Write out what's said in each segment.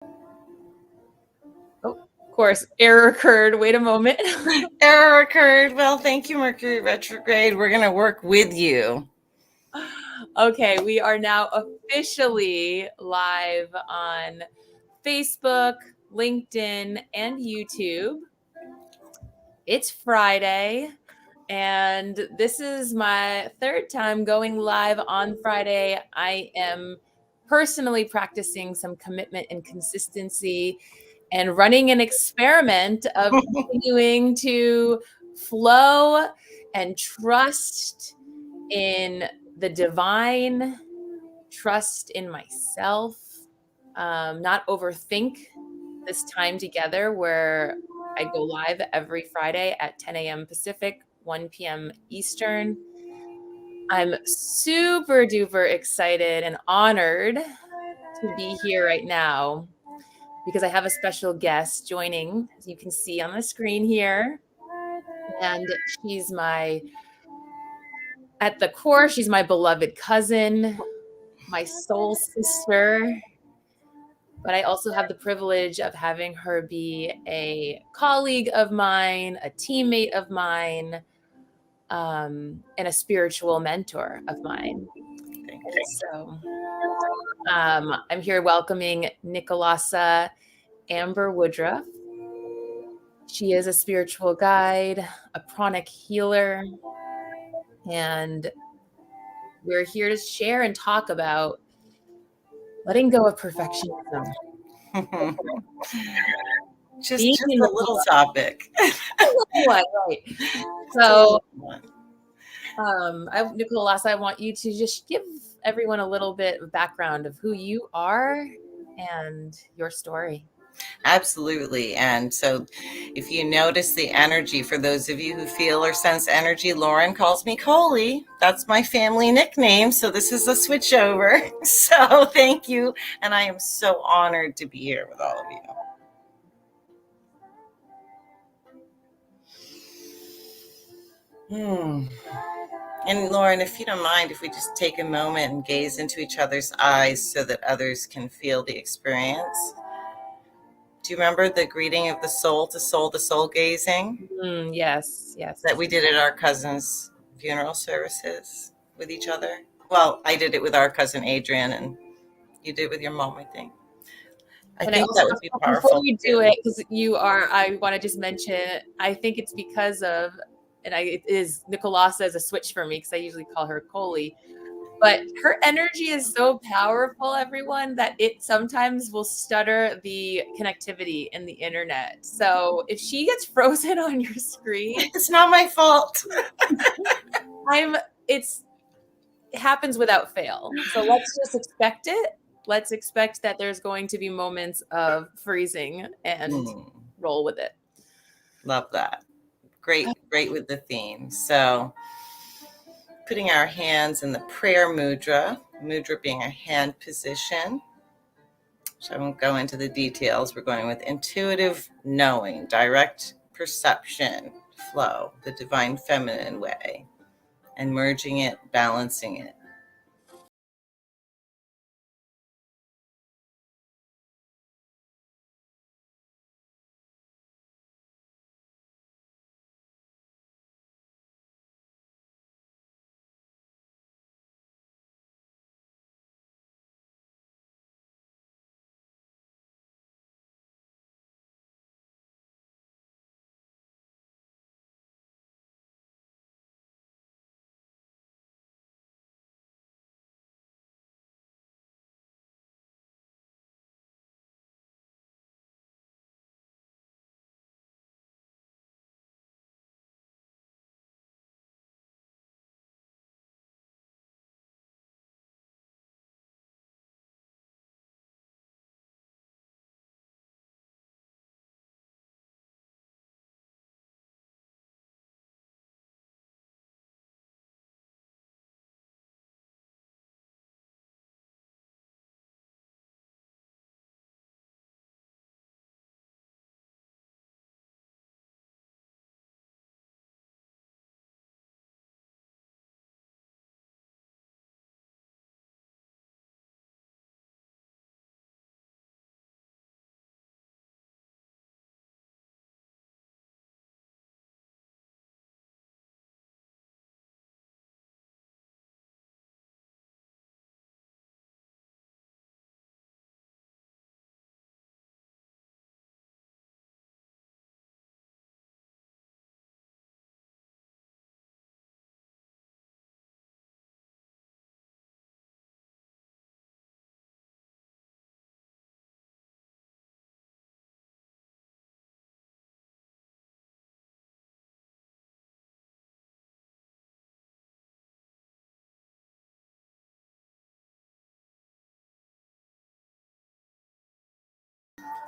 Oh, of course, error occurred. Wait a moment. Error occurred. Well, thank you, Mercury retrograde. We're going to work with you. Okay, we are now officially live on Facebook, LinkedIn, and YouTube. It's Friday, and this is my third time going live on Friday. I am personally practicing some commitment and consistency and running an experiment of continuing to flow and trust in the divine, trust in myself, not overthink this time together where I go live every Friday at 10 a.m. Pacific, 1 p.m. Eastern. I'm super duper excited and honored to be here right now because I have a special guest joining, as you can see on the screen here. And at the core, she's my beloved cousin, my soul sister. But I also have the privilege of having her be a colleague of mine, a teammate of mine, and a spiritual mentor of mine. And so I'm here welcoming Nicolasa Amber Woodruff. She is a spiritual guide, a pranic healer, and we're here to share and talk about letting go of perfectionism. just a little topic. Right. So, Nicolasa, I want you to just give everyone a little bit of background of who you are and your story. Absolutely. And so if you notice the energy, for those of you who feel or sense energy, Lauren calls me Coley. That's my family nickname. So this is a switch over. So thank you. And I am so honored to be here with all of you. And Lauren, if you don't mind, if we just take a moment and gaze into each other's eyes so that others can feel the experience. Do you remember the greeting of the soul to soul, the soul gazing? Yes. That we did at our cousin's funeral services with each other? Well, I did it with our cousin Adrian, and you did it with your mom, I think. I think that would be powerful. Before you do it, because I want to just mention, I think it's because of, it is Nicolasa as a switch for me because I usually call her Coley. But her energy is so powerful, everyone, that it sometimes will stutter the connectivity in the internet. So if she gets frozen on your screen, it's not my fault. It happens without fail. So let's just expect it. Let's expect that there's going to be moments of freezing and roll with it. Love that. Great with the theme. So putting our hands in the prayer mudra being a hand position. So I won't go into the details. We're going with intuitive knowing, direct perception, flow, the divine feminine way, and merging it, balancing it.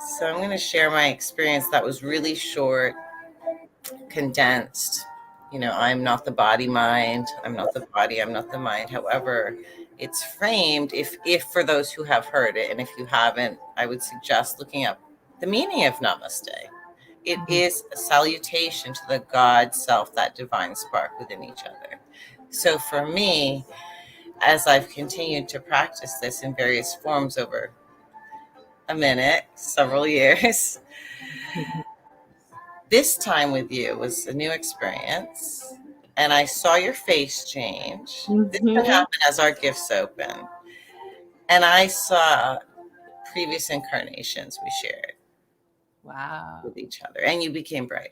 So I'm going to share my experience that was really short, condensed. I'm not the body mind. I'm not the body. I'm not the mind. However, it's framed, if for those who have heard it, and if you haven't, I would suggest looking up the meaning of Namaste. It is a salutation to the God self, that divine spark within each other. So for me, as I've continued to practice this in various forms over several years, this time with you was a new experience, and I saw your face change. This can happen as our gifts open. And I saw previous incarnations we shared with each other, and you became brighter.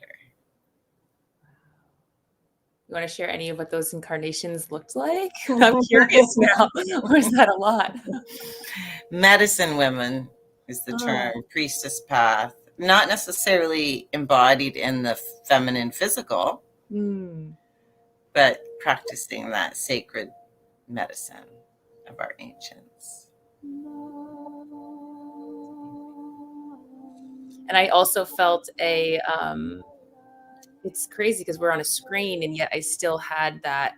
You want to share any of what those incarnations looked like? I'm curious now. Or is that a lot? Medicine women is the term. Priestess path, not necessarily embodied in the feminine physical, but practicing that sacred medicine of our ancients. And I also felt it's crazy because we're on a screen, and yet I still had that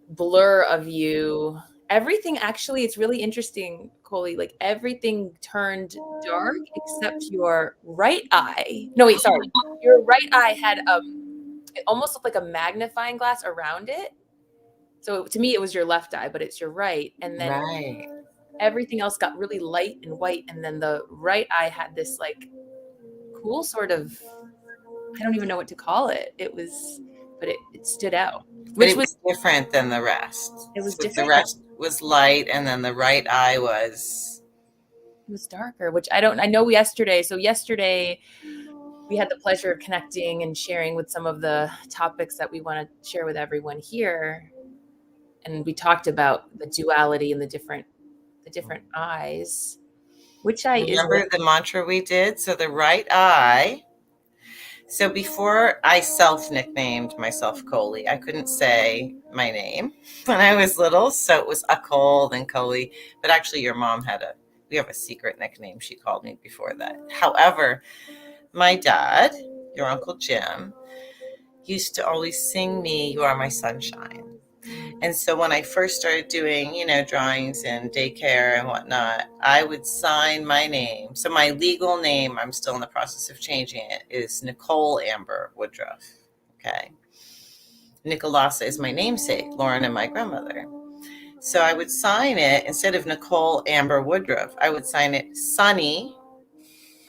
blur of you. Everything, actually, it's really interesting, Coley, like everything turned dark except your right eye. No, wait, sorry. Your right eye had it almost looked like a magnifying glass around it. So to me, it was your left eye, but it's your right. And then everything else got really light and white. And then the right eye had this like cool sort of, I don't even know what to call it. But it stood out. Which was different than the rest. It was different. The rest was light, and then the right eye was darker, which I know yesterday. So yesterday we had the pleasure of connecting and sharing with some of the topics that we want to share with everyone here. And we talked about the duality and the different eyes. Which eye is Remember the mantra we did? So the right eye. So before I self-nicknamed myself Coley, I couldn't say my name when I was little. So it was Nicole, then Coley. But actually your mom we have a secret nickname she called me before that. However, my dad, your Uncle Jim, used to always sing me, "You Are My Sunshine." And so when I first started doing, drawings in daycare and whatnot, I would sign my name. So my legal name, I'm still in the process of changing it, is Nicole Amber Woodruff. Okay. Nicolasa is my namesake, Lauren and my grandmother. So I would sign it, instead of Nicole Amber Woodruff, I would sign it Sunny,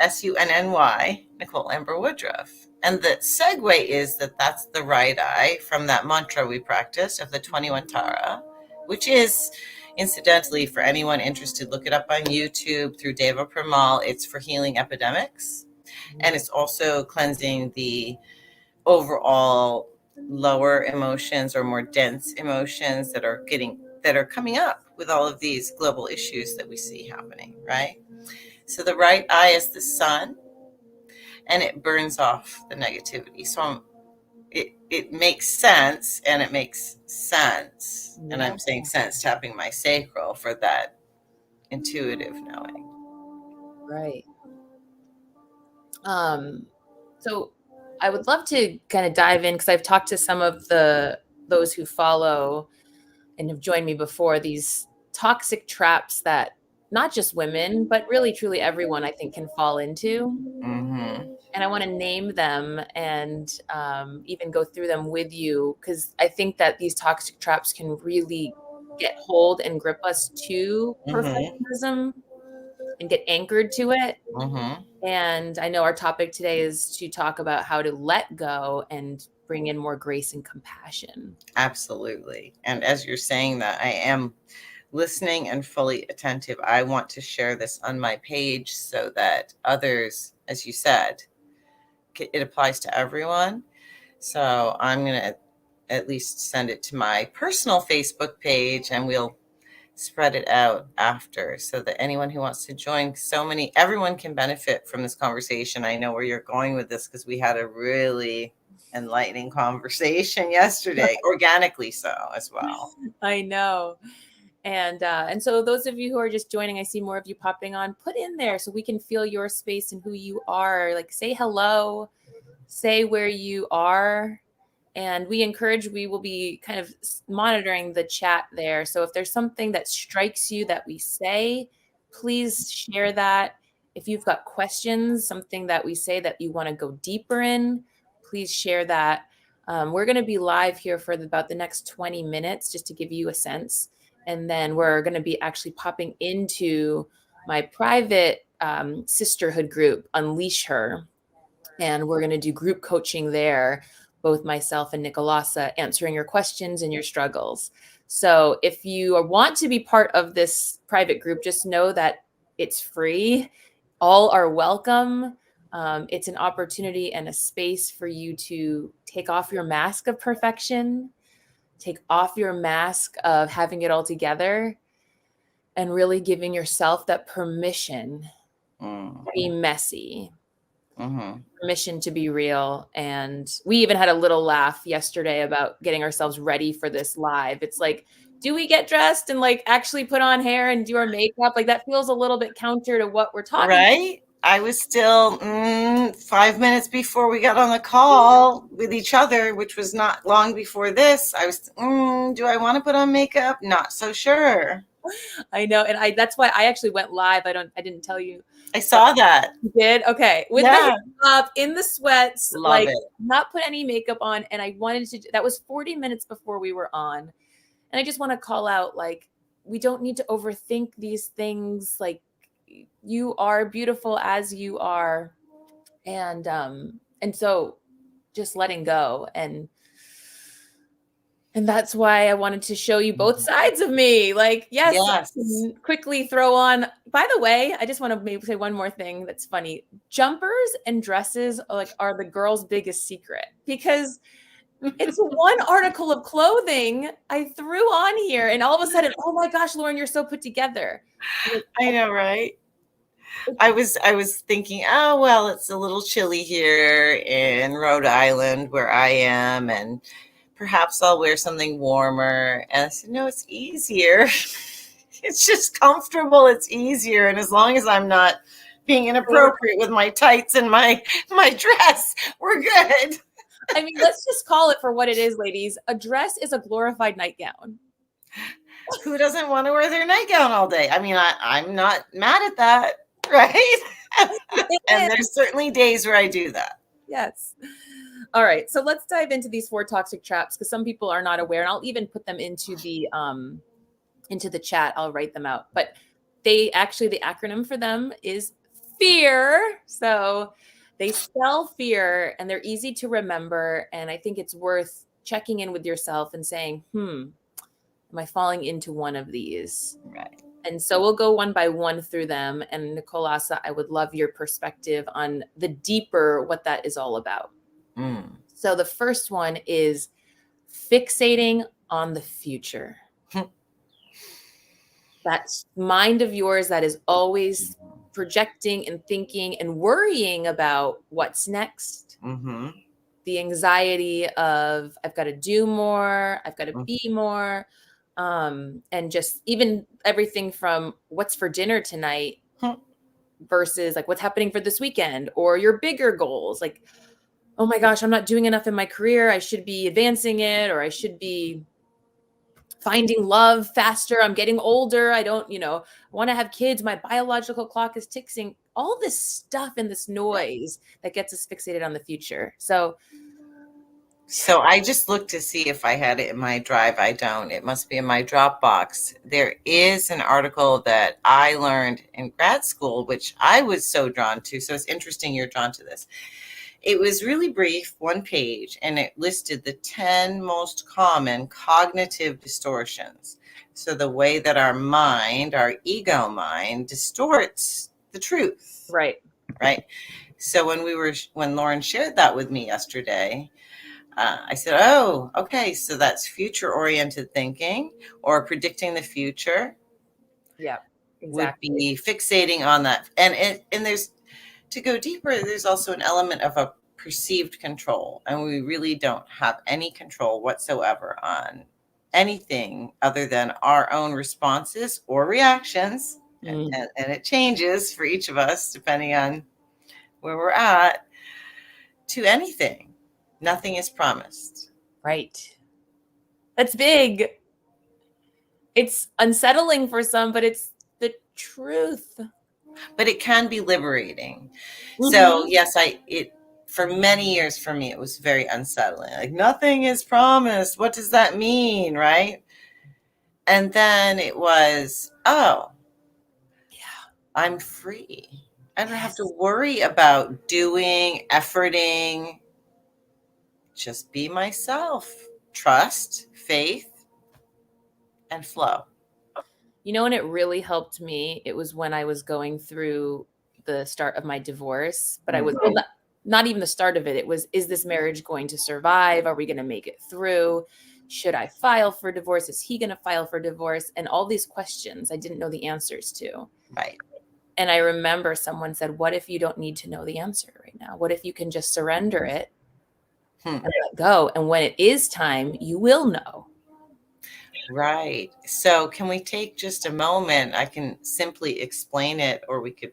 Sunny, Nicole Amber Woodruff. And the segue is that's the right eye from that mantra we practiced of the 21 Tara, which is, incidentally, for anyone interested, look it up on YouTube through Deva Premal. It's for healing epidemics. And it's also cleansing the overall lower emotions or more dense emotions that are coming up with all of these global issues that we see happening, right? So the right eye is the sun, and it burns off the negativity. So it makes sense, and it makes sense. Yeah. And I'm saying sense, tapping my sacral for that intuitive knowing. Right. So I would love to kind of dive in, because I've talked to some of those who follow and have joined me before, these toxic traps that not just women, but really truly everyone, I think, can fall into. Mm-hmm. And I want to name them and even go through them with you, because I think that these toxic traps can really get hold and grip us to perfectionism and get anchored to it. Mm-hmm. And I know our topic today is to talk about how to let go and bring in more grace and compassion. Absolutely. And as you're saying that, I am listening and fully attentive. I want to share this on my page so that others, as you said, it applies to everyone. So I'm going to at least send it to my personal Facebook page, and we'll spread it out after, so that anyone who wants to join, everyone can benefit from this conversation. I know where you're going with this, because we had a really enlightening conversation yesterday, organically so as well. I know. And so those of you who are just joining, I see more of you popping on, put in there so we can feel your space and who you are. Like, say hello, say where you are. And we will be kind of monitoring the chat there. So if there's something that strikes you that we say, please share that. If you've got questions, something that we say that you want to go deeper in, please share that. We're going to be live here for about the next 20 minutes just to give you a sense. And then we're going to be actually popping into my private sisterhood group, Unleash Her. And we're going to do group coaching there, both myself and Nicolasa, answering your questions and your struggles. So if you want to be part of this private group, just know that it's free. All are welcome. It's an opportunity and a space for you to take off your mask of perfection, take off your mask of having it all together, and really giving yourself that permission to be messy, permission to be real. And we even had a little laugh yesterday about getting ourselves ready for this live. It's like, do we get dressed and like actually put on hair and do our makeup? Like that feels a little bit counter to what we're talking about. Right? I was still 5 minutes before we got on the call with each other, which was not long before this. I was, do I want to put on makeup? Not so sure. I know. And that's why I actually went live. I didn't tell you. I saw that. You did? Okay. With the hair up, in the sweats, Love like it. not put any makeup on. And I wanted to, that was 40 minutes before we were on. And I just want to call out, like, we don't need to overthink these things. Like, you are beautiful as you are. And so just letting go. And that's why I wanted to show you both sides of me. Like, yes. Quickly throw on. By the way, I just want to maybe say one more thing that's funny. Jumpers and dresses are the girls' biggest secret, because it's one article of clothing I threw on here, and all of a sudden, oh my gosh, Lauren, you're so put together. I know, right? I was thinking, oh, well, it's a little chilly here in Rhode Island where I am, and perhaps I'll wear something warmer. And I said, no, it's easier. It's just comfortable. It's easier. And as long as I'm not being inappropriate with my tights and my dress, we're good. I mean, let's just call it for what it is, ladies. A dress is a glorified nightgown. Who doesn't want to wear their nightgown all day? I mean, I'm not mad at that, right? And there's certainly days where I do that. Yes. All right. So let's dive into these 4 toxic traps, because some people are not aware, and I'll even put them into the chat. I'll write them out. But the acronym for them is fear. So they spell fear, and they're easy to remember. And I think it's worth checking in with yourself and saying, am I falling into one of these? Right. And so we'll go one by one through them. And Nicolasa, I would love your perspective on the deeper what that is all about. So the first one is fixating on the future. That mind of yours that is always projecting and thinking and worrying about what's next. The anxiety of, I've got to do more, I've got to be more. And just even everything from what's for dinner tonight versus like what's happening for this weekend, or your bigger goals. Like, oh my gosh, I'm not doing enough in my career. I should be advancing it, or I should be finding love faster. I'm getting older. I don't, want to have kids. My biological clock is ticking. All this stuff and this noise that gets us fixated on the future. So I just looked to see if I had it in my drive. I don't. It must be in my Dropbox. There is an article that I learned in grad school, which I was so drawn to. So it's interesting you're drawn to this. It was really brief, 1 page, and it listed the 10 most common cognitive distortions. So the way that our mind, our ego mind, distorts the truth. Right. So when Lauren shared that with me yesterday, I said, oh, okay, so that's future-oriented thinking or predicting the future. Yeah, exactly. Would be fixating on that. And there's, to go deeper, there's also an element of a perceived control. And we really don't have any control whatsoever on anything other than our own responses or reactions, and it changes for each of us depending on where we're at, to anything. Nothing is promised. Right. That's big. It's unsettling for some, but it's the truth. But it can be liberating. So yes, for many years for me, it was very unsettling. Like, nothing is promised. What does that mean? Right. And then it was, oh, Yeah. I'm free. I don't have Yes. to worry about doing, efforting. Just be myself. Trust, faith, and flow. You know, when it really helped me, it was when I was going through the start of my divorce, but I was well, not even the start of it. It was, is this marriage going to survive? Are we going to make it through? Should I file for divorce? Is he going to file for divorce? And all these questions I didn't know the answers to. Right. And I remember someone said, what if you don't need to know the answer right now? What if you can just surrender it and let go? And when it is time, you will know. Right. So can we take just a moment? I can simply explain it, or we could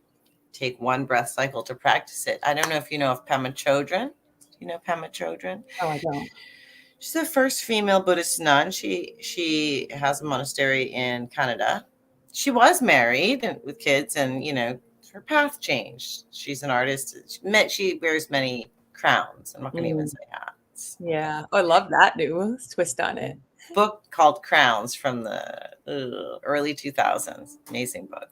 take one breath cycle to practice it. I don't know if you know of Pema Chodron. Do you know Pema Chodron? Oh, I don't. She's the first female Buddhist nun. She has a monastery in Canada. She was married and with kids, and her path changed. She's an artist. She wears many crowns. I'm not going to even say hats. Yeah. Oh, I love that new twist on it. Book called Crowns from the early 2000s. Amazing book.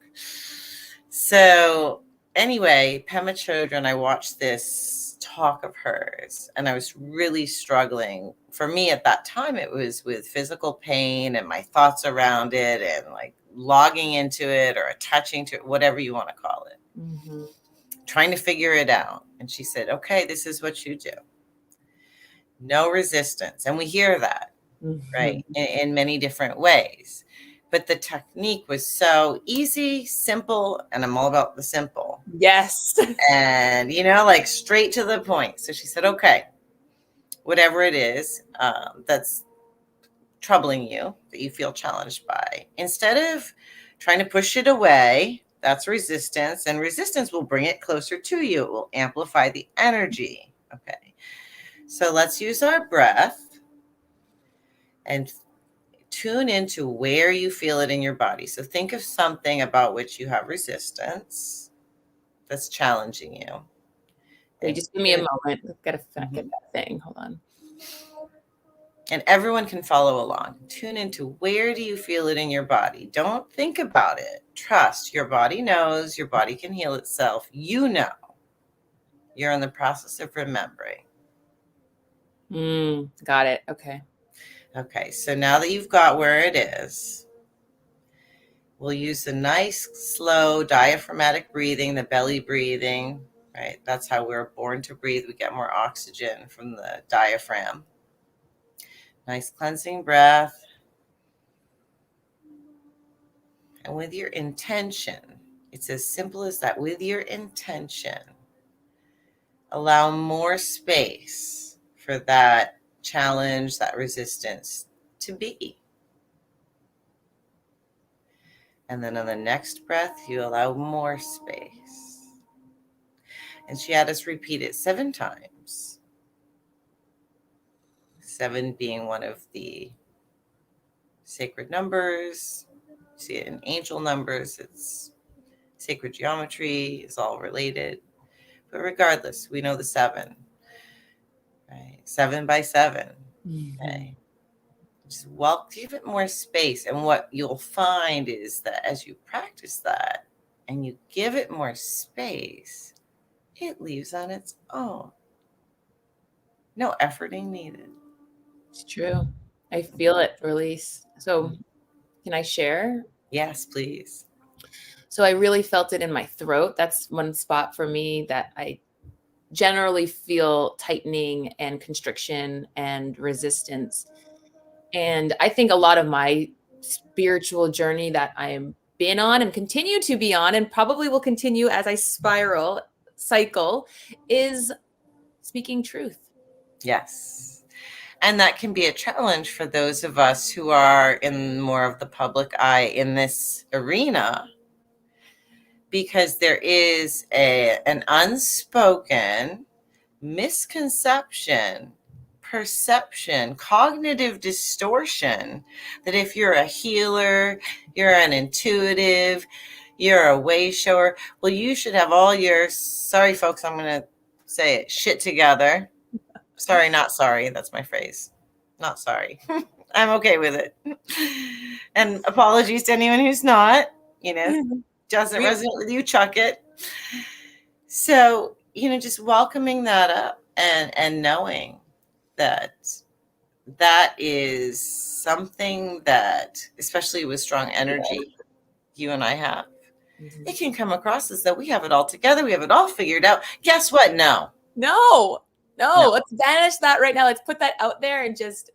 So anyway, Pema Chodron, I watched this talk of hers and I was really struggling. For me at that time, it was with physical pain and my thoughts around it and like logging into it or attaching to it, whatever you want to call it, trying to figure it out. And she said, okay, this is what you do. No resistance. And we hear that, right, in many different ways. But the technique was so easy, simple, and I'm all about the simple. Yes. And, like straight to the point. So she said, okay, whatever it is that's troubling you, that you feel challenged by, instead of trying to push it away, that's resistance. And resistance will bring it closer to you. It will amplify the energy. Okay. So let's use our breath and tune into where you feel it in your body. So think of something about which you have resistance that's challenging you. Hey, just give me a moment. I've got to get that thing. Hold on. And everyone can follow along. Tune into where do you feel it in your body. Don't think about it. Trust. Your body knows. Your body can heal itself. You know. You're in the process of remembering. Got it. Okay. Okay, so now that you've got where it is, we'll use the nice, slow, diaphragmatic breathing, the belly breathing, right? That's how we're born to breathe. We get more oxygen from the diaphragm. Nice cleansing breath. And with your intention, it's as simple as that. With your intention, allow more space for that challenge, that resistance to be. And then on the next breath, you allow more space. And she had us repeat it 7 times. 7 being one of the sacred numbers. You see it in angel numbers. It's sacred geometry is all related. But regardless, we know the 7. Right? 7 by 7. Okay. Just give it more space. And what you'll find is that as you practice that and you give it more space, it leaves on its own. No efforting needed. It's true. I feel it release. So can I share? Yes, please. So I really felt it in my throat. That's one spot for me that I generally feel tightening and constriction and resistance. And I think a lot of my spiritual journey that I'm been on and continue to be on, and probably will continue as I cycle, is speaking truth. Yes. And that can be a challenge for those of us who are in more of the public eye in this arena, because there is an unspoken misconception, perception, cognitive distortion that if you're a healer, you're an intuitive, you're a way shower, well, you should have all your, sorry folks, I'm going to say it, shit together. Sorry, not sorry. That's my phrase. Not sorry. I'm okay with it. And apologies to anyone who's not, doesn't resonate with you, chuck it. So, just welcoming that up and knowing that that is something that, especially with strong energy, you and I have, it can come across as though we have it all together. We have it all figured out. Guess what? No. Let's banish that right now. Let's put that out there and just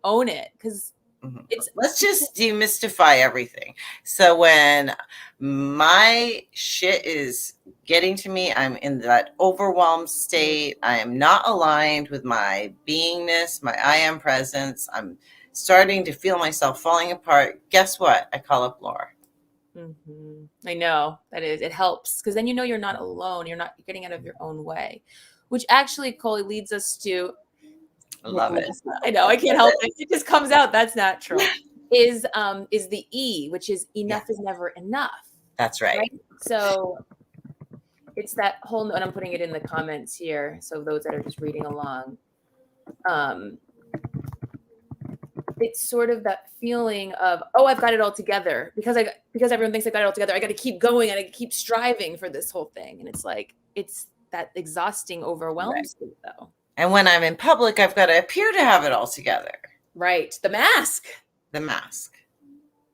own it, because let's just demystify everything. So when my shit is getting to me, I'm in that overwhelmed state. I am not aligned with my beingness, my I am presence. I'm starting to feel myself falling apart. Guess what? I call up Laura. I know that it helps, because then you're not alone. You're getting out of your own way, which actually, Cole, leads us to, love it. I know, I can't help it. It just comes out. That's natural. Is the E, which is enough is never enough. That's right. So it's that whole, and I'm putting it in the comments here, so those that are just reading along, it's sort of that feeling of, oh, I've got it all together, because everyone thinks I got it all together. I got to keep going and I keep striving for this whole thing. And it's like, it's that exhausting, overwhelming state, though. And when I'm in public, I've got to appear to have it all together. Right. The mask. Right?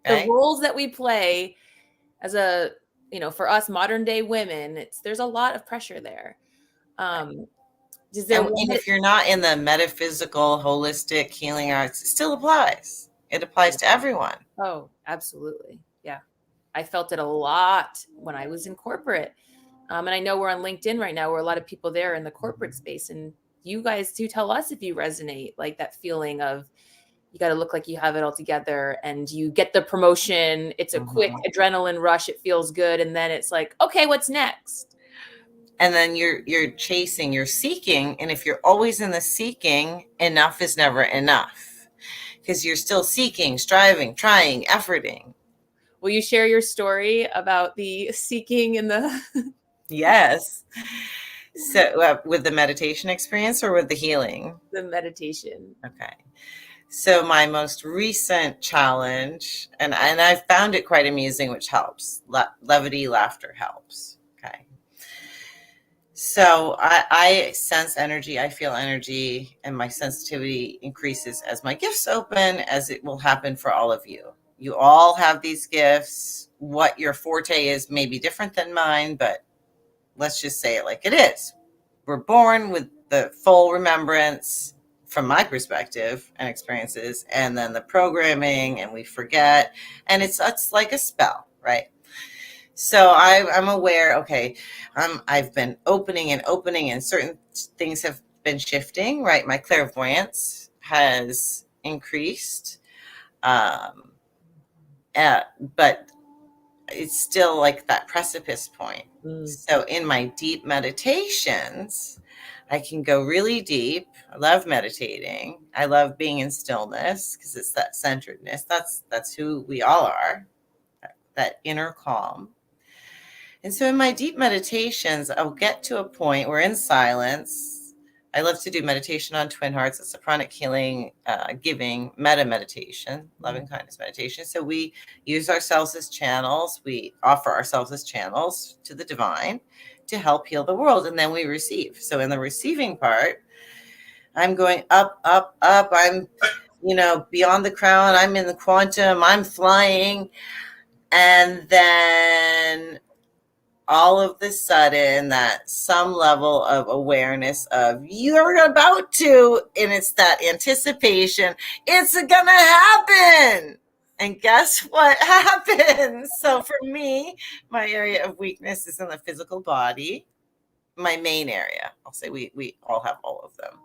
The roles that we play as for us modern day women, there's a lot of pressure there. If you're not in the metaphysical, holistic healing arts, it still applies. It applies to everyone. Oh, absolutely. Yeah. I felt it a lot when I was in corporate. And I know we're on LinkedIn right now, where a lot of people there in the corporate space, and you guys do tell us if you resonate, like that feeling of you got to look like you have it all together, and you get the promotion. It's a quick adrenaline rush. It feels good. And then it's like, okay, what's next? And then you're chasing, you're seeking. And if you're always in the seeking, enough is never enough, because you're still seeking, striving, trying, efforting. Will you share your story about the seeking and the... Yes. So with the meditation experience or with the healing? The meditation. Okay. So my most recent challenge, and I found it quite amusing, which helps. Levity, laughter helps. Okay. So I sense energy, I feel energy, and my sensitivity increases as my gifts open, as it will happen for all of you. You all have these gifts. What your forte is may be different than mine, but let's just say it like it is. We're born with the full remembrance, from my perspective and experiences, and then the programming, and we forget, and it's like a spell, right? So I'm aware, okay, I've been opening, and certain things have been shifting, right? My clairvoyance has increased, but it's still like that precipice point. So in my deep meditations, I can go really deep. I love meditating. I love being in stillness, because it's that centeredness. That's who we all are, that inner calm. And so in my deep meditations, I'll get to a point where in silence, I love to do meditation on twin hearts. It's a pranic healing, giving meta meditation, loving kindness meditation. So we use ourselves as channels. We offer ourselves as channels to the divine to help heal the world. And then we receive. So in the receiving part, I'm going up, up, up. I'm, beyond the crown. I'm in the quantum. I'm flying. And then all of the sudden, that some level of awareness of you're about to, and it's that anticipation, it's gonna happen. And guess what happens? So for me, my area of weakness is in the physical body. My main area, I'll say we all have all of them.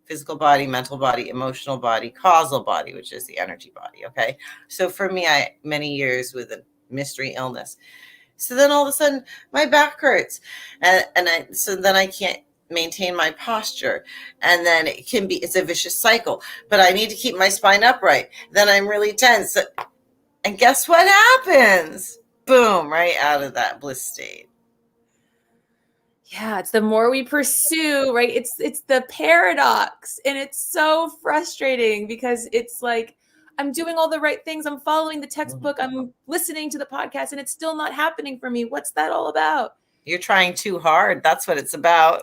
physical body, mental body, emotional body, causal body, which is the energy body. Okay. So for me, many years with a mystery illness. So then all of a sudden my back hurts so then I can't maintain my posture. And then it's a vicious cycle, but I need to keep my spine upright. Then I'm really tense. And guess what happens? Boom, right out of that bliss state. Yeah, it's the more we pursue, right? It's the paradox, and it's so frustrating because it's like I'm doing all the right things, I'm following the textbook, I'm listening to the podcast, and it's still not happening for me. What's that all about? You're trying too hard. That's what it's about.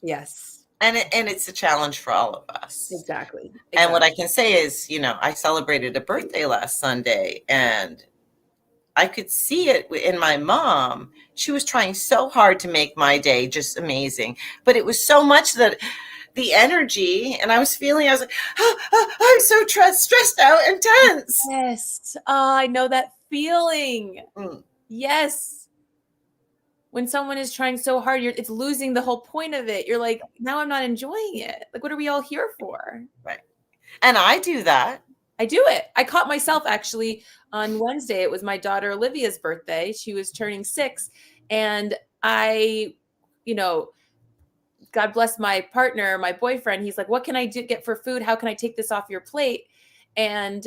Yes. And it's a challenge for all of us. Exactly. And what I can say is, I celebrated a birthday last Sunday, and I could see it in my mom. She was trying so hard to make my day just amazing, but it was so much that the energy, and I was like, I'm so stressed out and tense. Yes. I know that feeling. Yes. When someone is trying so hard, it's losing the whole point of it. You're like, now I'm not enjoying it. Like, what are we all here for? Right. And I do that. I do it. I caught myself actually on Wednesday. It was my daughter Olivia's birthday. She was turning 6. And I, God bless my partner, my boyfriend. He's like, what can I get for food? How can I take this off your plate? And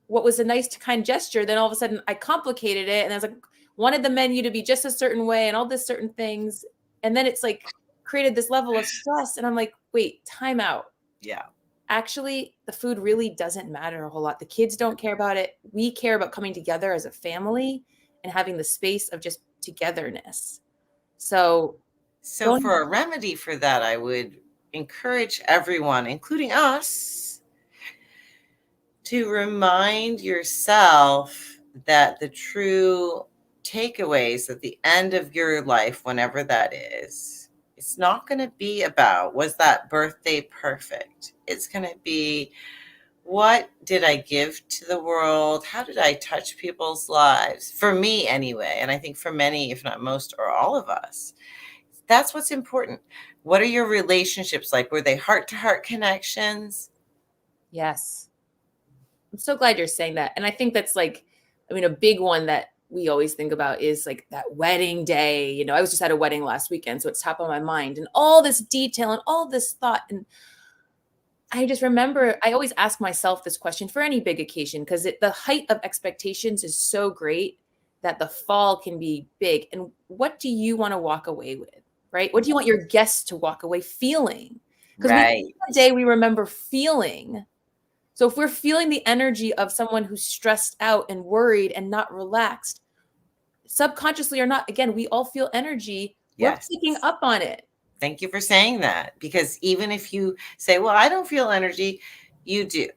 what was a nice kind gesture, then all of a sudden I complicated it. And I was like, wanted the menu to be just a certain way and all this certain things. And then it's like created this level of stress. And I'm like, wait, time out. Yeah. Actually, the food really doesn't matter a whole lot. The kids don't care about it. We care about coming together as a family and having the space of just togetherness. So for a remedy for that, I would encourage everyone, including us, to remind yourself that the true takeaways at the end of your life, whenever that is, it's not going to be about, was that birthday perfect? It's going to be, what did I give to the world? How did I touch people's lives? For me, anyway, and I think for many, if not most or all of us, that's what's important. What are your relationships like? Were they heart-to-heart connections? Yes. I'm so glad you're saying that. And I think that's like, a big one that we always think about is like that wedding day. I was just at a wedding last weekend, so it's top of my mind, and all this detail and all this thought. And I just remember, I always ask myself this question for any big occasion, because the height of expectations is so great that the fall can be big. And what do you want to walk away with, right? What do you want your guests to walk away feeling? Because one day we remember feeling. So if we're feeling the energy of someone who's stressed out and worried and not relaxed, subconsciously or not, again, we all feel energy. Yes. We're picking up on it. Thank you for saying that, because even if you say, well, I don't feel energy, you do.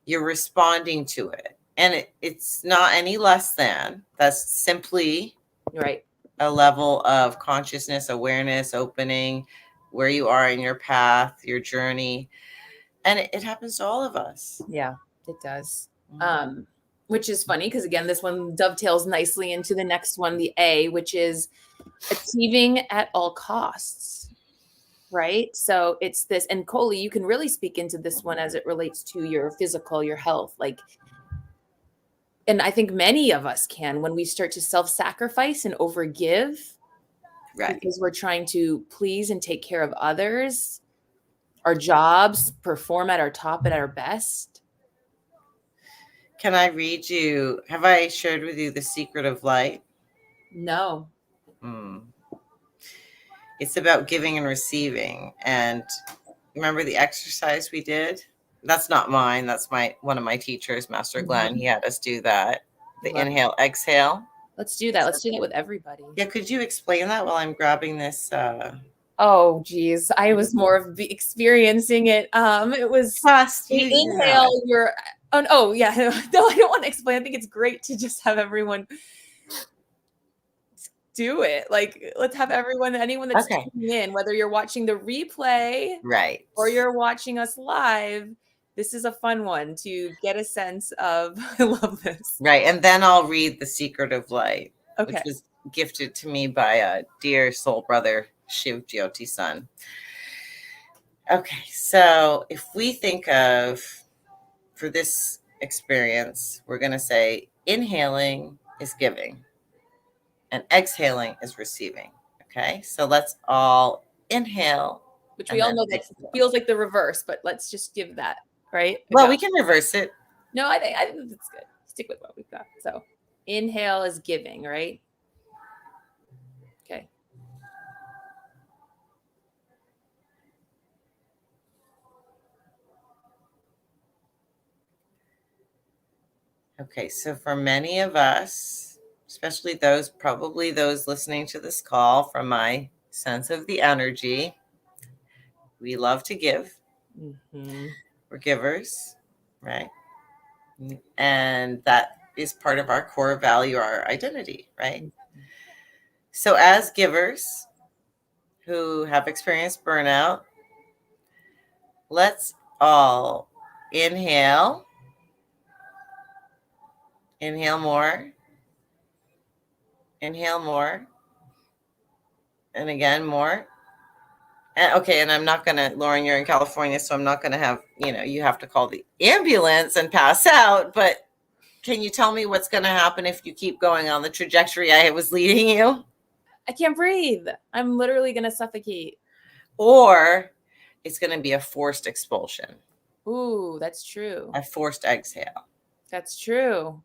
You're responding to it. And it's not any less than. That's simply right. A level of consciousness, awareness, opening, where you are in your path, your journey. And it happens to all of us. Yeah, it does. Which is funny because, again, this one dovetails nicely into the next one, the A, which is achieving at all costs, right? So it's this, and Coley, you can really speak into this one as it relates to your physical, your health. And I think many of us can, when we start to self-sacrifice and overgive, right? Because we're trying to please and take care of others, our jobs, perform at our top and at our best. Can I read you? Have I shared with you The Secret of Light? No. It's about giving and receiving. And remember the exercise we did? That's not mine. That's one of my teachers, Master Glenn. He had us do that. The inhale, exhale. Let's do that. Let's do that with everybody. Yeah. Could you explain that while I'm grabbing this? Oh, geez. I was more of experiencing it. It was inhale. Oh, yeah. No, I don't want to explain. I think it's great to just have everyone do it. Let's have anyone that's tuning in, whether you're watching the replay, right, or you're watching us live. This is a fun one to get a sense of. I love this. Right. And then I'll read The Secret of Light, which was gifted to me by a dear soul brother, Shiv Jyoti Sun. Okay, so if we think of, for this experience, we're going to say inhaling is giving and exhaling is receiving. Okay, so let's all inhale. Which we all know that feels like the reverse, but let's just give that, right? Well, we can reverse it. No, I think that's good. Stick with what we've got. So inhale is giving, right? Okay. Okay, so for many of us, especially those, probably those listening to this call, from my sense of the energy, we love to give. Mm-hmm. We're givers, right? And that is part of our core value, our identity, right? Mm-hmm. So as givers who have experienced burnout, let's all inhale. Inhale more. Inhale more. And again, more. And, okay, and I'm not going to, Lauren, you're in California, so I'm not going to have, you have to call the ambulance and pass out. But can you tell me what's going to happen if you keep going on the trajectory I was leading you? I can't breathe. I'm literally going to suffocate. Or it's going to be a forced expulsion. Ooh, that's true. A forced exhale. That's true.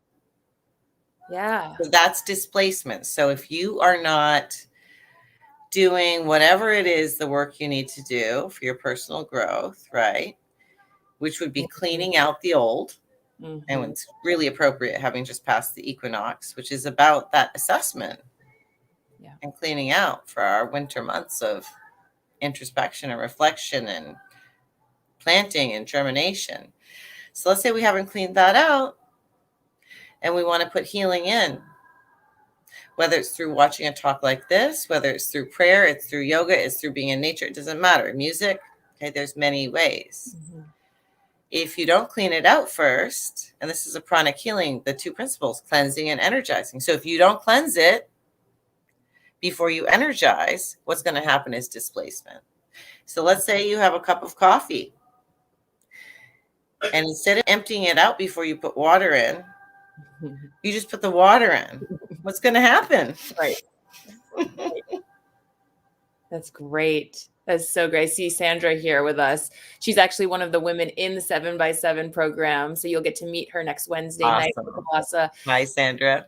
Yeah. So that's displacement. So if you are not doing whatever it is, the work you need to do for your personal growth, right? Which would be cleaning out the old. Mm-hmm. And it's really appropriate, having just passed the equinox, which is about that assessment. Yeah. And cleaning out for our winter months of introspection and reflection and planting and germination. So let's say we haven't cleaned that out and we want to put healing in, whether it's through watching a talk like this, whether it's through prayer, it's through yoga, it's through being in nature, it doesn't matter. Music, okay, there's many ways. Mm-hmm. If you don't clean it out first, and this is a pranic healing, the two principles, cleansing and energizing. So if you don't cleanse it before you energize, what's going to happen is displacement. So let's say you have a cup of coffee, and instead of emptying it out before you put water in, you just put the water in. What's going to happen? Right. That's great. That's so great. I see Sandra here with us. She's actually one of the women in the 7x7 program. So you'll get to meet her next Wednesday night. Nicolasa. Hi, Sandra.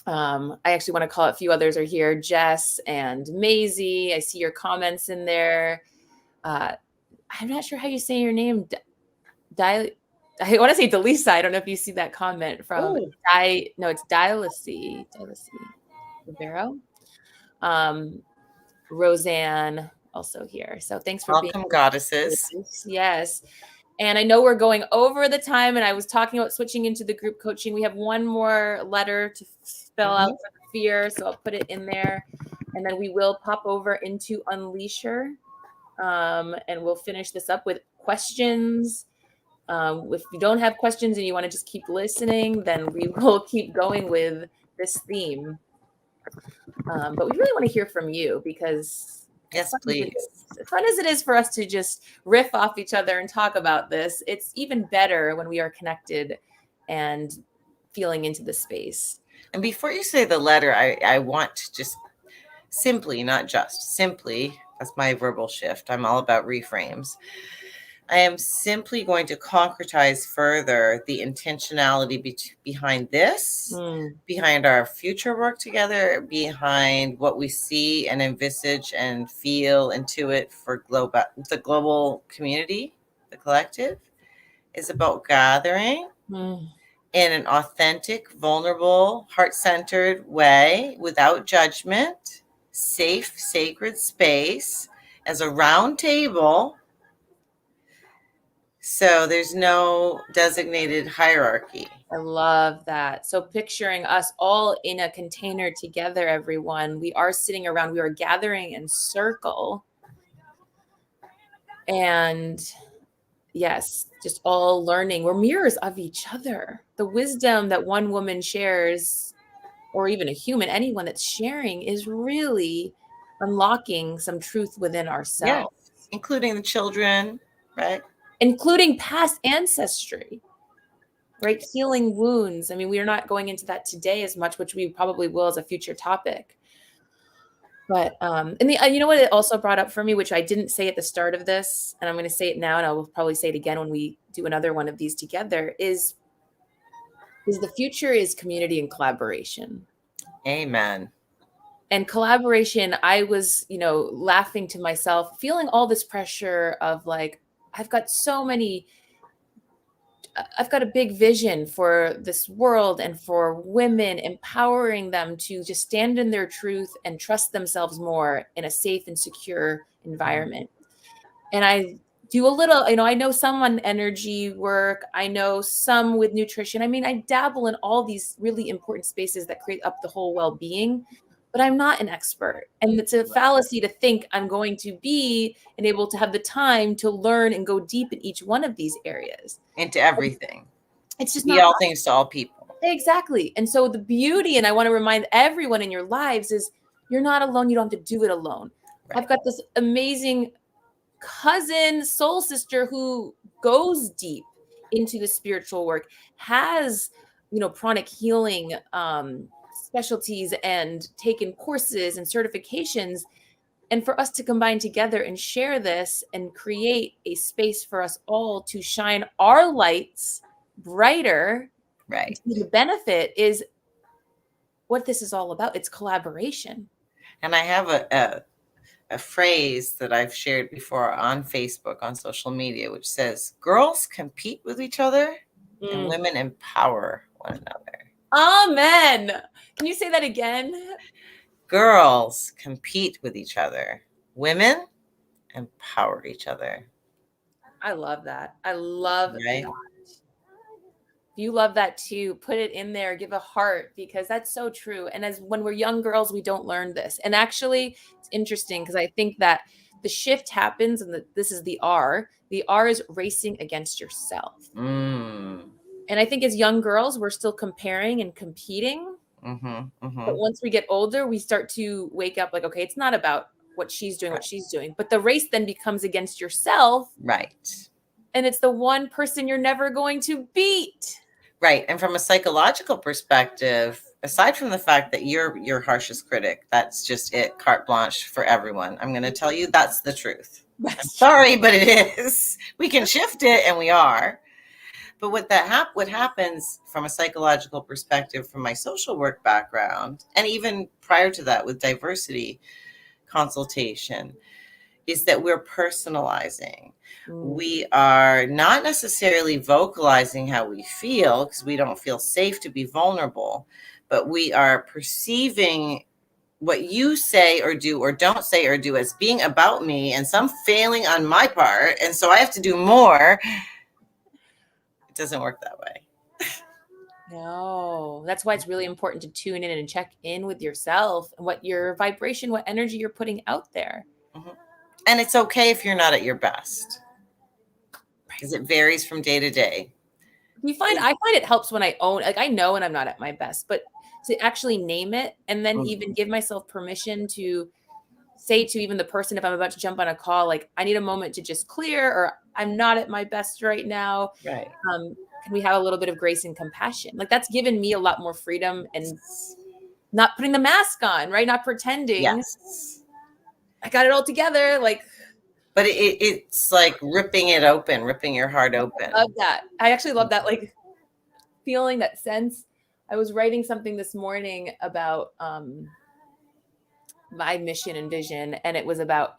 I actually want to call it, a few others are here. Jess and Maisie. I see your comments in there. I'm not sure how you say your name. I want to say Delisa. I don't know if you see that comment from it's Dilacey Rivero. Roseanne also here. So thanks for welcome, goddesses. Yes. And I know we're going over the time, and I was talking about switching into the group coaching. We have one more letter to spell out for the fear, so I'll put it in there. And then we will pop over into Unleasher, and we'll finish this up with questions. If you don't have questions and you want to just keep listening, then we will keep going with this theme. But we really want to hear from you, because yes, please. As fun as it is for us to just riff off each other and talk about this, it's even better when we are connected and feeling into the space. And before you say the letter, I want to just simply, not just simply, that's my verbal shift. I'm all about reframes. I am simply going to concretize further the intentionality behind this, behind our future work together, behind what we see and envisage and feel, intuit for the global community, the collective, is about gathering in an authentic, vulnerable, heart-centered way, without judgment, safe, sacred space, as a round table. So there's no designated hierarchy. I love that. So picturing us all in a container together, everyone, we are sitting around, we are gathering in circle. And yes, just all learning. We're mirrors of each other. The wisdom that one woman shares, or even a human, anyone that's sharing, is really unlocking some truth within Yes, ourselves, including the children, right? including past ancestry, right? Healing wounds. I mean, we are not going into that today as much, which we probably will as a future topic. But and you know what it also brought up for me, which I didn't say at the start of this, and I'm going to say it now, and I will probably say it again when we do another one of these together, is the future is community and collaboration. Amen. And collaboration, I was, laughing to myself, feeling all this pressure of like, I've got so many, I've got a big vision for this world and for women, empowering them to just stand in their truth and trust themselves more in a safe and secure environment. And I do a little, I know some on energy work. I know some with nutrition. I mean, I dabble in all these really important spaces that create up the whole well-being, but I'm not an expert. And it's a fallacy to think I'm going to be and able to have the time to learn and go deep in each one of these areas. Into everything. It's just Be not all things to all people. Exactly. And so the beauty, and I want to remind everyone in your lives, is you're not alone. You don't have to do it alone. Right. I've got this amazing cousin, soul sister who goes deep into the spiritual work, has, pranic healing specialties and taken courses and certifications. And for us to combine together and share this and create a space for us all to shine our lights brighter. Right. The benefit is what this is all about. It's collaboration. And I have a phrase that I've shared before on Facebook, on social media, which says, girls compete with each other and women empower one another. Amen. Can you say that again? Girls compete with each other. Women empower each other. I love that. I love Right? that. If you love that too, put it in there, give a heart, because that's so true. And as when we're young girls, we don't learn this. And actually, it's interesting because I think that the shift happens, and this is the R. The R is racing against yourself. Mm. And I think as young girls, we're still comparing and competing. But once we get older, we start to wake up like, okay, it's not about what she's doing, but the race then becomes against yourself. Right. And it's the one person you're never going to beat. Right. And from a psychological perspective, aside from the fact that you're your harshest critic, that's just it, carte blanche for everyone. I'm going to tell you that's the truth. I'm sorry, but it is. We can shift it, and we are. But what happens from a psychological perspective, from my social work background, and even prior to that with diversity consultation, is that we're personalizing. We are not necessarily vocalizing how we feel because we don't feel safe to be vulnerable, but we are perceiving what you say or do or don't say or do as being about me and some failing on my part. And so I have to do more. It doesn't work that way. No, that's why it's really important to tune in and check in with yourself and what your vibration, what energy you're putting out there. And it's okay if you're not at your best, because it varies from day to day. I find it helps when I own, like, I know when I'm not at my best, but to actually name it and then even give myself permission to say to even the person, if I'm about to jump on a call, like, I need a moment to just clear, or I'm not at my best right now. Right. Can we have a little bit of grace and compassion? Like, that's given me a lot more freedom and not putting the mask on, right? Not pretending. Yes. I got it all together. Like, but it's like ripping it open, ripping your heart open. I love that. I actually love that, like, feeling, that sense. I was writing something this morning about my mission and vision, and it was about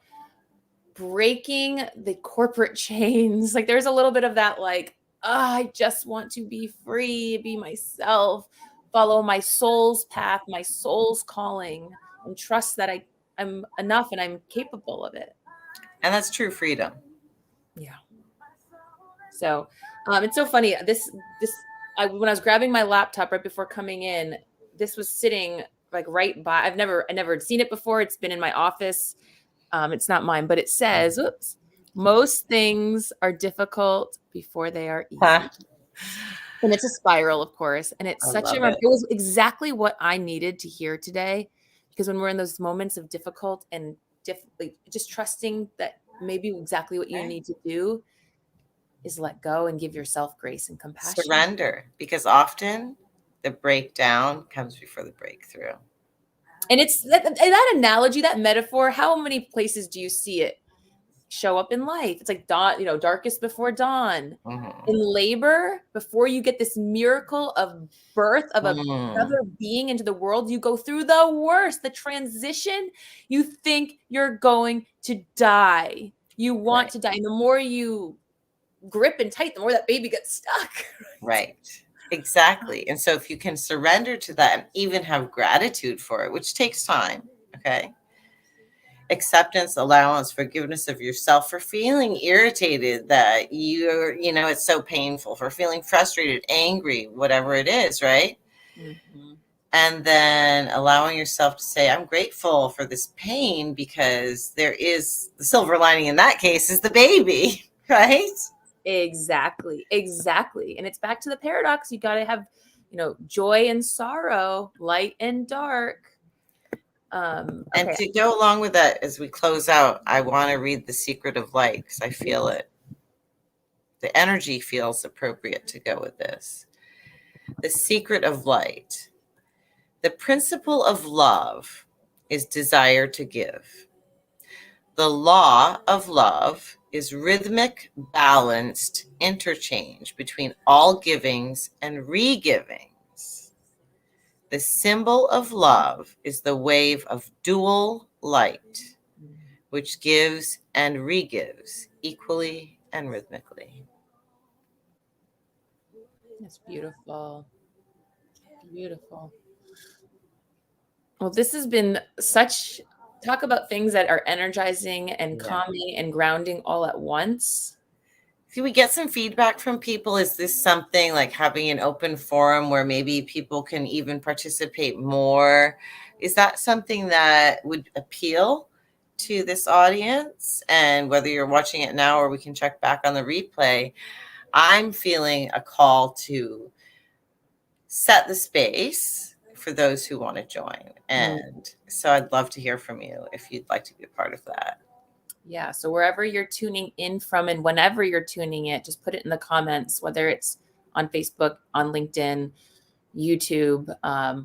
breaking the corporate chains. Like, there's a little bit of that, like, I just want to be free, be myself, follow my soul's path, my soul's calling, and trust that I'm enough and I'm capable of it. And that's true freedom. Yeah. So it's so funny. When I was grabbing my laptop right before coming in, this was sitting like right by, I've never seen it before. It's been in my office. It's not mine, but it says, oops, most things are difficult before they are easy. Huh? And it's a spiral, of course. And it's it was exactly what I needed to hear today, Because when we're in those moments of difficult and like just trusting that maybe exactly what you Right. need to do is let go and give yourself grace and compassion. Surrender, because often the breakdown comes before the breakthrough. And it's that analogy, that metaphor, how many places do you see it show up in life? It's like dawn, darkest before dawn. Mm-hmm. In labor, before you get this miracle of birth of another being into the world, you go through the worst, the transition. You think you're going to die. You want to die. And the more you grip and tight, the more that baby gets stuck. Right. Exactly. And so if you can surrender to that and even have gratitude for it, which takes time, okay? Acceptance, allowance, forgiveness of yourself for feeling irritated that it's so painful, for feeling frustrated, angry, whatever it is, right? Mm-hmm. And then allowing yourself to say, I'm grateful for this pain because there is the silver lining in that case is the baby, right? Exactly. And it's back to the paradox. You got to have, joy and sorrow, light and dark. And Okay. to go along with that, as we close out, I want to read The Secret of Light because I feel it. The energy feels appropriate to go with this. The secret of light. The principle of love is desire to give. The law of love is rhythmic, balanced interchange between all givings and re-givings. The symbol of love is the wave of dual light, which gives and re-gives equally and rhythmically. That's beautiful. Beautiful. Well, this has been such talk about things that are energizing and calming and grounding all at once. Can we get some feedback from people? Is this something like having an open forum where maybe people can even participate more? Is that something that would appeal to this audience? And whether you're watching it now or we can check back on the replay, I'm feeling a call to set the space for those who want to join. And so I'd love to hear from you if you'd like to be a part of that. Yeah. So wherever you're tuning in from and whenever you're tuning it, just put it in the comments, whether it's on Facebook, on LinkedIn, YouTube.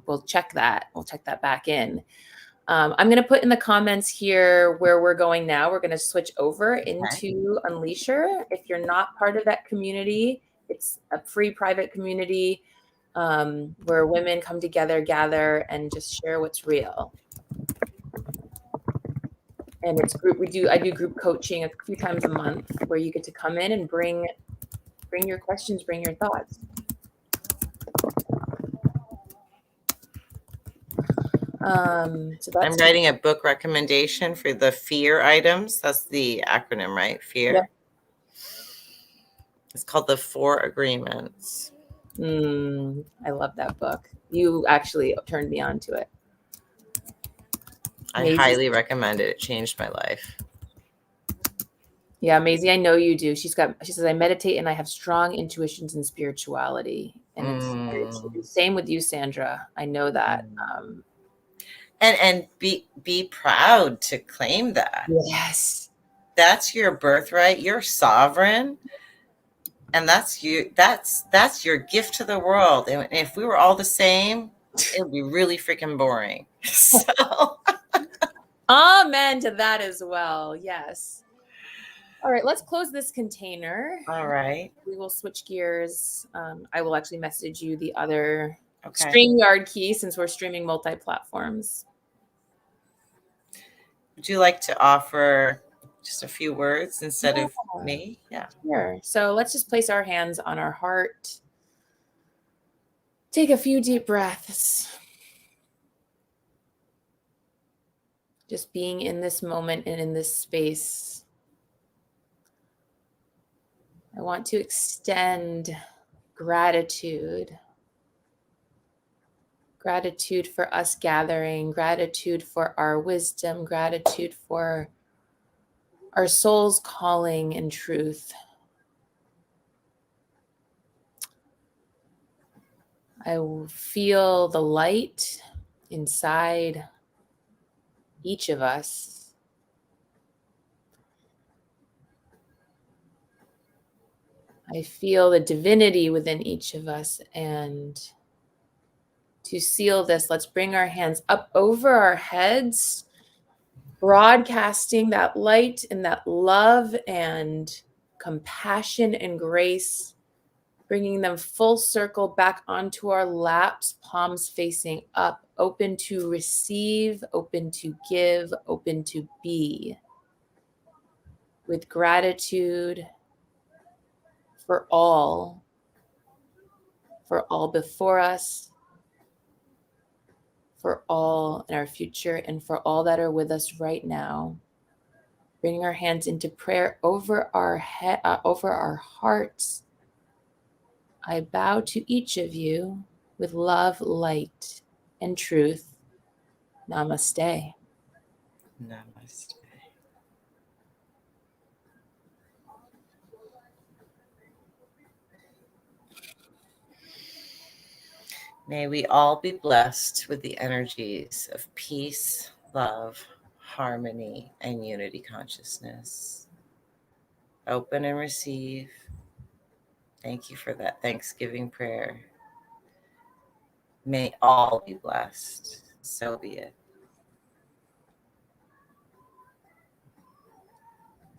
We'll check that. We'll check that back in. I'm going to put in the comments here where we're going now. We're going to switch over into Unleasher. If you're not part of that community, it's a free private community where women come together, gather, and just share what's real. And it's group. I do group coaching a few times a month where you get to come in and bring your questions, bring your thoughts. So that's I'm writing a book recommendation for the fear items. That's the acronym, right? Fear. Yep. It's called The Four Agreements. I love that book. You actually turned me on to it. I highly recommend it. It changed my life. Yeah, Maisie, I know you do. She says, I meditate and I have strong intuitions in spirituality. And it's same with you, Sandra. I know that. And be proud to claim that. Yes. That's your birthright. You're sovereign. And that's your gift to the world. And if we were all the same, it would be really freaking boring. So amen to that as well. Yes. All right, let's close this container. All right. We will switch gears. I will actually message you the other StreamYard key since we're streaming multi-platforms. Would you like to offer just a few words instead of me? Yeah. Sure. So let's just place our hands on our heart. Take a few deep breaths. Just being in this moment and in this space. I want to extend gratitude. Gratitude for us gathering, gratitude for our wisdom, gratitude for our soul's calling and truth. I feel the light inside each of us. I feel the divinity within each of us. And to seal this, let's bring our hands up over our heads, broadcasting that light and that love and compassion and grace, bringing them full circle back onto our laps, palms facing up, open to receive, open to give, open to be, with gratitude for all before us, for all in our future, and for all that are with us right now. Bringing our hands into prayer over our head, over our hearts. I bow to each of you with love, light, and truth. Namaste. Namaste. May we all be blessed with the energies of peace, love, harmony, and unity consciousness. Open and receive. Thank you for that Thanksgiving prayer. May all be blessed. So be it.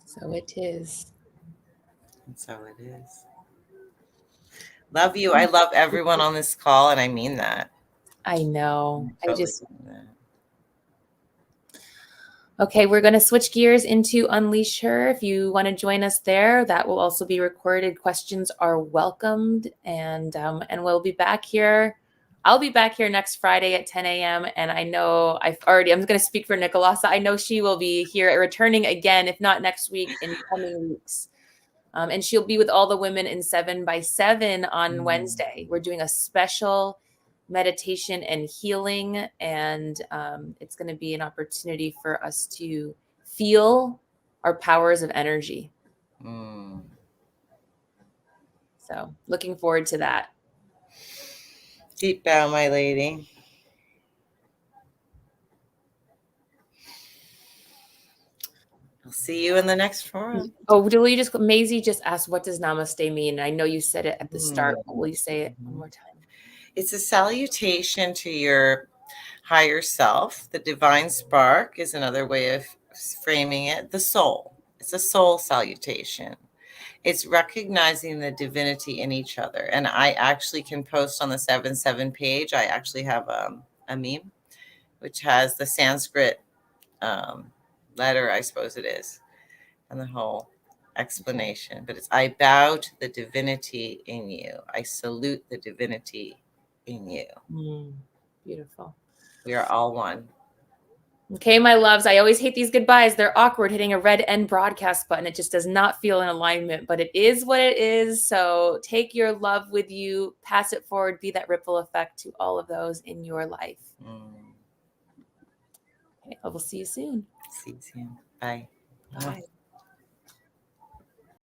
So it is. And so it is. Love you. I love everyone on this call, and I mean that. I know. I totally mean that. Okay, we're going to switch gears into Unleash Her. If you want to join us there, that will also be recorded. Questions are welcomed, and we'll be back here. I'll be back here next Friday at 10 a.m. And I know I'm going to speak for Nicolasa. I know she will be here returning again, if not next week, in coming weeks. And she'll be with all the women in 7 by 7 on Wednesday. We're doing a special meditation and healing, and it's going to be an opportunity for us to feel our powers of energy. So looking forward to that. Deep bow, my lady. I'll see you in the next forum. Oh, Maisie just asked, what does Namaste mean? I know you said it at the start, but will you say it one more time? It's a salutation to your higher self. The divine spark is another way of framing it. The soul. It's a soul salutation. It's recognizing the divinity in each other. And I actually can post on the 7/7 page. I actually have a meme, which has the Sanskrit letter, I suppose it is, and the whole explanation. But it's, I bow to the divinity in you. I salute the divinity in you. Beautiful. We are all one. Okay, my loves, I always hate these goodbyes. They're awkward hitting a red end broadcast button. It just does not feel in alignment, but it is what it is. So take your love with you, pass it forward, be that ripple effect to all of those in your life. Okay, I will see you soon. See you soon. Bye. Bye.